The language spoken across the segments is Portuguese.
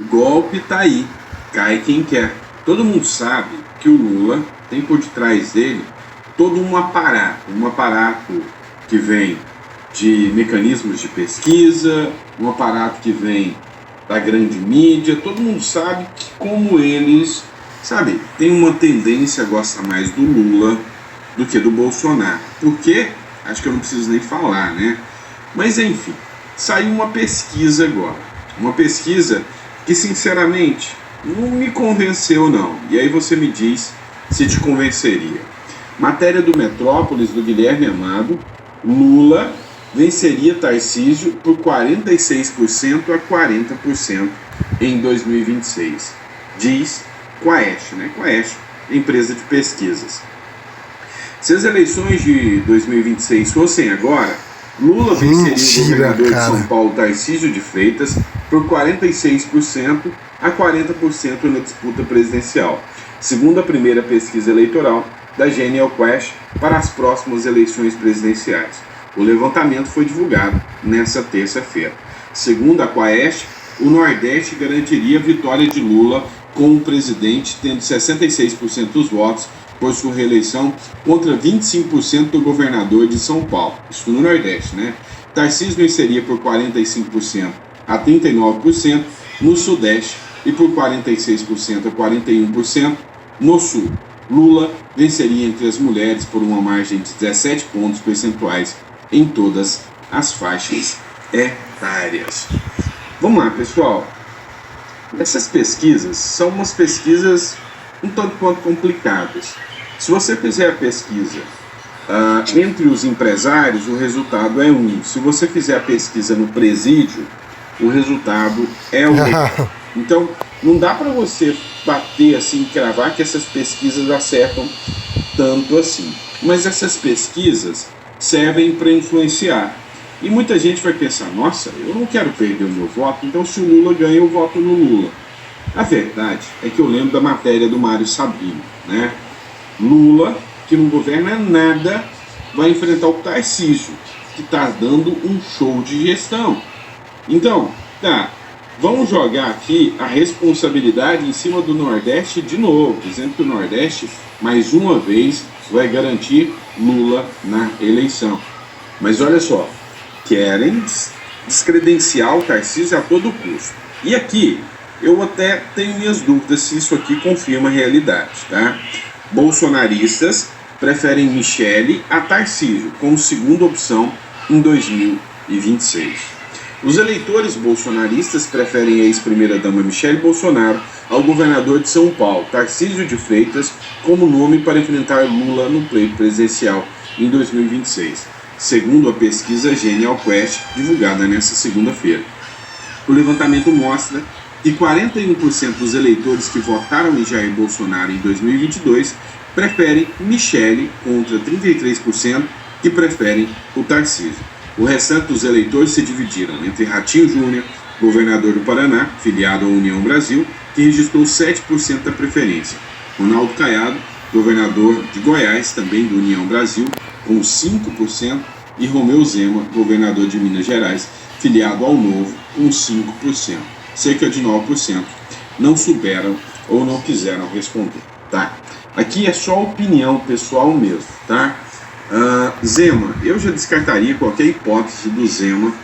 O golpe tá aí, cai quem quer. Todo mundo sabe que o Lula tem por detrás dele todo um aparato que vem de mecanismos de pesquisa, um aparato que vem da grande mídia. Todo mundo sabe que, como eles, sabe, tem uma tendência a gostar mais do Lula do que do Bolsonaro. Por quê? Acho que eu não preciso nem falar, né? Mas enfim, saiu uma pesquisa agora. Uma pesquisa que, sinceramente, não me convenceu não. E aí você me diz se te convenceria. Matéria do Metrópolis, do Guilherme Amado: Lula venceria Tarcísio por 46% a 40% em 2026. Diz Quaest, né? Quaest, empresa de pesquisas. Se as eleições de 2026 fossem agora, Lula venceria o governador de São Paulo, Tarcísio de Freitas, por 46% a 40% na disputa presidencial, segundo a primeira pesquisa eleitoral da Genial Quest para as próximas eleições presidenciais. O levantamento foi divulgado nesta terça-feira. Segundo a Quaest, o Nordeste garantiria a vitória de Lula, com o presidente tendo 66% dos votos por sua reeleição contra 25% do governador de São Paulo. Isso no Nordeste, né? Tarcísio venceria por 45% a 39% no Sudeste e por 46% a 41% no Sul. Lula venceria entre as mulheres por uma margem de 17 pontos percentuais em todas as faixas etárias. Vamos lá, pessoal. Essas pesquisas são umas pesquisas um tanto quanto complicadas. Se você fizer a pesquisa entre os empresários, o resultado é 1. Se você fizer a pesquisa no presídio, o resultado é 1. Então, não dá para você bater assim, cravar que essas pesquisas acertam tanto assim. Mas essas pesquisas servem para influenciar. E muita gente vai pensar: nossa, eu não quero perder o meu voto, então se o Lula ganha, eu voto no Lula. A verdade é que eu lembro da matéria do Mário Sabino, né? Lula, que não governa nada, vai enfrentar o Tarcísio, que está dando um show de gestão. Então, vamos jogar aqui a responsabilidade em cima do Nordeste de novo, dizendo que o Nordeste, mais uma vez, vai garantir Lula na eleição. Mas olha só, querem descredenciar o Tarcísio a todo custo. E aqui, eu até tenho minhas dúvidas se isso aqui confirma a realidade, tá? Bolsonaristas preferem Michele a Tarcísio como segunda opção em 2026. Os eleitores bolsonaristas preferem a ex-primeira-dama Michele Bolsonaro ao governador de São Paulo, Tarcísio de Freitas, como nome para enfrentar Lula no pleito presidencial em 2026, segundo a pesquisa Genial Quest, divulgada nesta segunda-feira. O levantamento mostra que 41% dos eleitores que votaram em Jair Bolsonaro em 2022 preferem Michele, contra 33% que preferem o Tarcísio. O restante dos eleitores se dividiram entre Ratinho Júnior, governador do Paraná, filiado à União Brasil, que registrou 7% da preferência, Ronaldo Caiado, governador de Goiás, também do União Brasil, com 5%, e Romeu Zema, governador de Minas Gerais, filiado ao Novo, com 5%. Cerca de 9% não souberam ou não quiseram responder, tá? Aqui é só opinião pessoal mesmo, tá? Zema, eu já descartaria qualquer hipótese do Zema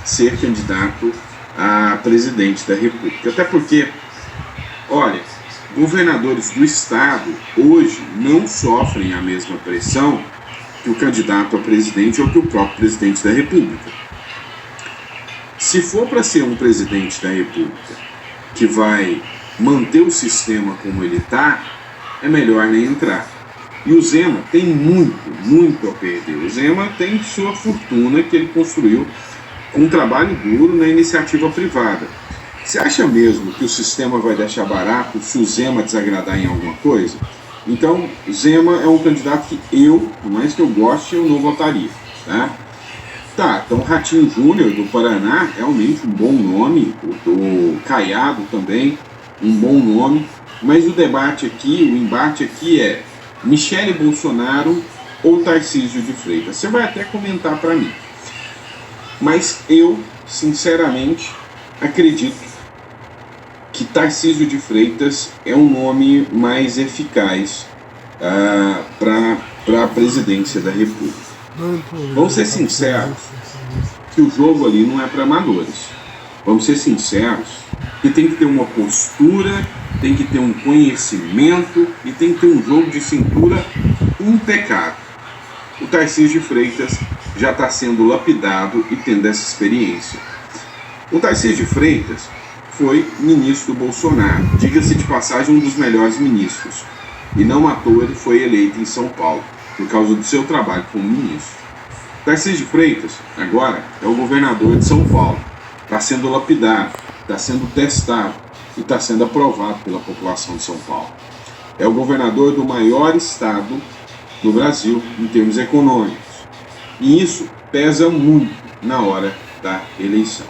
ser candidato a presidente da República. Até porque, olha, governadores do estado hoje não sofrem a mesma pressão que o candidato a presidente ou que o próprio presidente da República. Se for para ser um presidente da República que vai manter o sistema como ele está, é melhor nem entrar. E o Zema tem muito a perder. O Zema tem sua fortuna que ele construiu com um trabalho duro na iniciativa privada. Você acha mesmo que o sistema vai deixar barato se o Zema desagradar em alguma coisa? Então, Zema é um candidato que eu, por mais que eu goste, eu não votaria, tá? Então Ratinho Júnior, do Paraná, realmente um bom nome, o Caiado também, um bom nome, mas o debate aqui, o embate aqui é Michele Bolsonaro ou Tarcísio de Freitas. Você vai até comentar para mim, mas eu, sinceramente, acredito que Tarcísio de Freitas é um nome mais eficaz para a presidência da República. Vamos ser sinceros que o jogo ali não é para amadores. Vamos ser sinceros que tem que ter uma postura, tem que ter um conhecimento e tem que ter um jogo de cintura impecável. O Tarcísio de Freitas já está sendo lapidado e tendo essa experiência. O Tarcísio de Freitas foi ministro do Bolsonaro, diga-se de passagem, um dos melhores ministros. E não à toa ele foi eleito em São Paulo, por causa do seu trabalho como ministro. Tarcísio de Freitas, agora, é o governador de São Paulo. Está sendo lapidado, está sendo testado e está sendo aprovado pela população de São Paulo. É o governador do maior estado do Brasil em termos econômicos. E isso pesa muito na hora da eleição.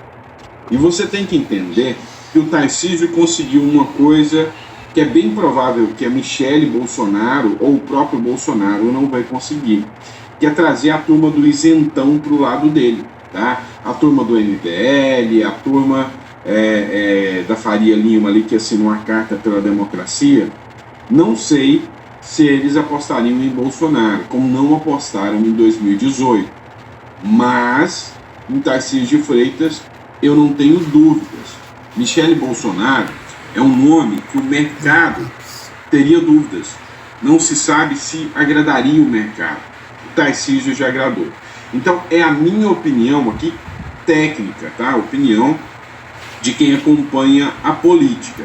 E você tem que entender que o Tarcísio conseguiu uma coisa que é bem provável que a Michele Bolsonaro ou o próprio Bolsonaro não vai conseguir, que é trazer a turma do isentão para o lado dele, tá? A turma do MBL, a turma da Faria Lima ali que assinou a carta pela democracia. Não sei se eles apostariam em Bolsonaro, como não apostaram em 2018, mas em Tarcísio de Freitas eu não tenho dúvidas. Michele Bolsonaro é um nome que o mercado teria dúvidas. Não se sabe se agradaria o mercado. O Tarcísio já agradou. Então é a minha opinião aqui técnica, tá? Opinião de quem acompanha a política.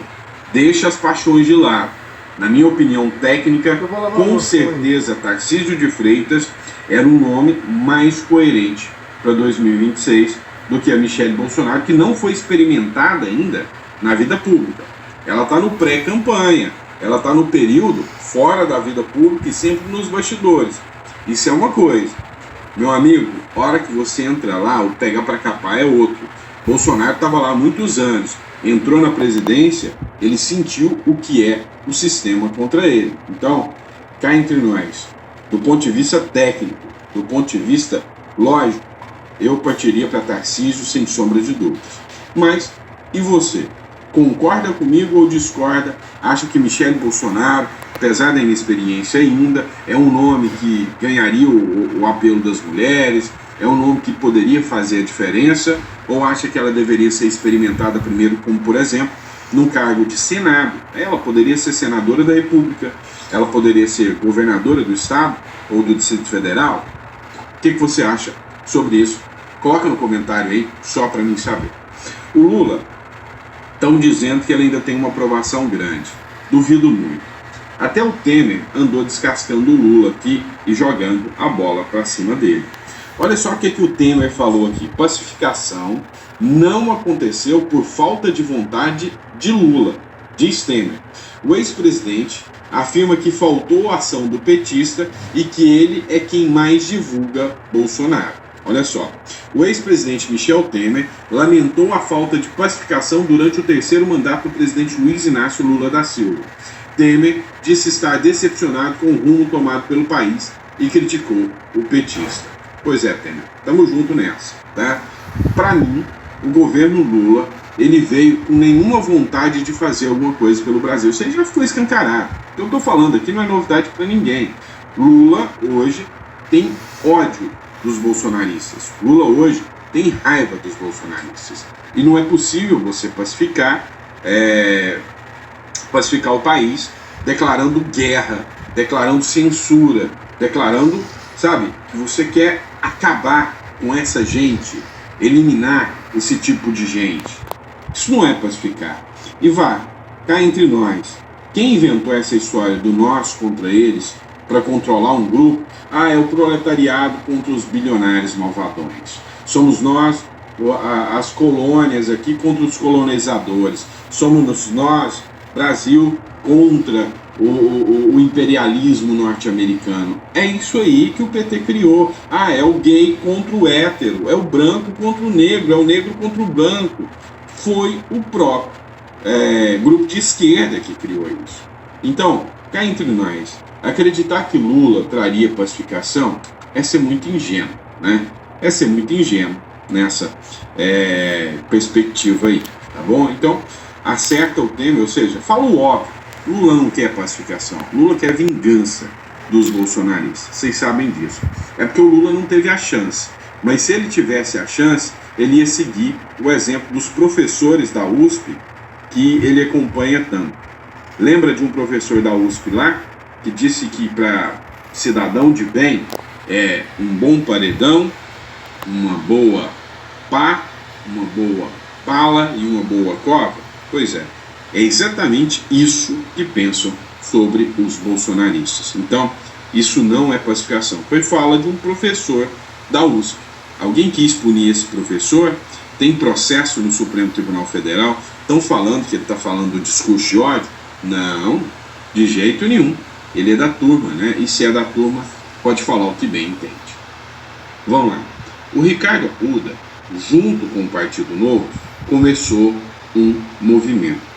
Deixa as paixões de lado. Na minha opinião técnica, com certeza Tarcísio de Freitas era um nome mais coerente para 2026 do que a Michele Bolsonaro, que não foi experimentada ainda na vida pública. Ela está no pré-campanha, ela está no período fora da vida pública e sempre nos bastidores. Isso é uma coisa. Meu amigo, hora que você entra lá, o pega para capar é outro. Bolsonaro estava lá há muitos anos, entrou na presidência, ele sentiu o que é o sistema contra ele. Então, cá entre nós, do ponto de vista técnico, do ponto de vista lógico, eu partiria para Tarcísio sem sombra de dúvidas. Mas, e você? Concorda comigo ou discorda? Acha que Michele Bolsonaro, apesar da inexperiência ainda, é um nome que ganharia o apelo das mulheres? É um nome que poderia fazer a diferença? Ou acha que ela deveria ser experimentada primeiro, como por exemplo, num cargo de Senado? Ela poderia ser senadora da República, ela poderia ser governadora do Estado ou do Distrito Federal? O que você acha sobre isso? Coloca no comentário aí, só para mim saber. O Lula, estão dizendo que ele ainda tem uma aprovação grande. Duvido muito. Até o Temer andou descascando o Lula aqui e jogando a bola para cima dele. Olha só o que o Temer falou aqui. Pacificação não aconteceu por falta de vontade de Lula, diz Temer. O ex-presidente afirma que faltou a ação do petista e que ele é quem mais divulga Bolsonaro. Olha só, o ex-presidente Michel Temer lamentou a falta de pacificação durante o terceiro mandato do presidente Luiz Inácio Lula da Silva. Temer disse estar decepcionado com o rumo tomado pelo país e criticou o petista. Pois é, Temer, tamo junto nessa, tá? Para mim, o governo Lula, ele veio com nenhuma vontade de fazer alguma coisa pelo Brasil. Isso aí já ficou escancarado. O que eu tô falando aqui não é novidade para ninguém. Lula hoje tem ódio dos bolsonaristas. Lula hoje tem raiva dos bolsonaristas. E não é possível você pacificar o país declarando guerra, declarando censura, declarando, sabe, que você quer acabar com essa gente, eliminar esse tipo de gente. Isso não é pacificar. E vá, cá entre nós, quem inventou essa história do nós contra eles para controlar um grupo? É o proletariado contra os bilionários malvadões. Somos nós, as colônias aqui, contra os colonizadores. Somos nós, Brasil, contra o imperialismo norte-americano. É isso aí que o PT criou. É o gay contra o hétero, é o branco contra o negro, é o negro contra o branco. Foi o próprio grupo de esquerda que criou isso. Então, cá entre nós, acreditar que Lula traria pacificação é ser muito ingênuo, né? É ser muito ingênuo nessa perspectiva aí, tá bom? Então, acerta o tema, ou seja, fala o óbvio. Lula não quer pacificação, Lula quer vingança dos bolsonaristas. Vocês sabem disso. É porque o Lula não teve a chance. Mas se ele tivesse a chance, ele ia seguir o exemplo dos professores da USP que ele acompanha tanto. Lembra de um professor da USP lá que disse que para cidadão de bem é um bom paredão, uma boa pá, uma boa bala e uma boa cova? Pois é exatamente isso que pensam sobre os bolsonaristas. Então, isso não é pacificação. Foi fala de um professor da USP. Alguém quis punir esse professor, tem processo no Supremo Tribunal Federal, estão falando que ele está falando do discurso de ódio? Não, de jeito nenhum. Ele é da turma, né? E se é da turma, pode falar o que bem entende. Vamos lá. O Ricardo Arruda, junto com o Partido Novo, começou um movimento.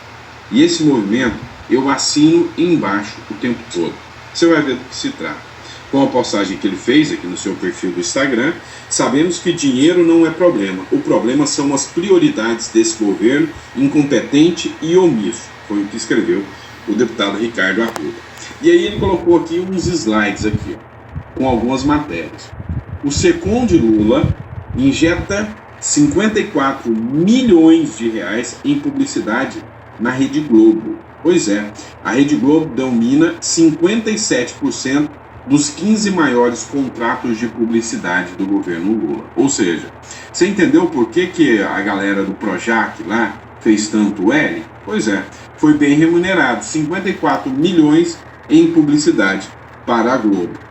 E esse movimento eu assino embaixo o tempo todo. Você vai ver do que se trata. Com a postagem que ele fez aqui no seu perfil do Instagram, sabemos que dinheiro não é problema. O problema são as prioridades desse governo incompetente e omisso. Foi o que escreveu o deputado Ricardo Arruda. E aí ele colocou aqui uns slides aqui, ó, com algumas matérias. O SECOM de Lula injeta 54 milhões de reais em publicidade na Rede Globo. Pois é, a Rede Globo domina 57% dos 15 maiores contratos de publicidade do governo Lula. Ou seja, você entendeu por que a galera do Projac lá fez tanto L? Pois é, foi bem remunerado, 54 milhões em publicidade para a Globo.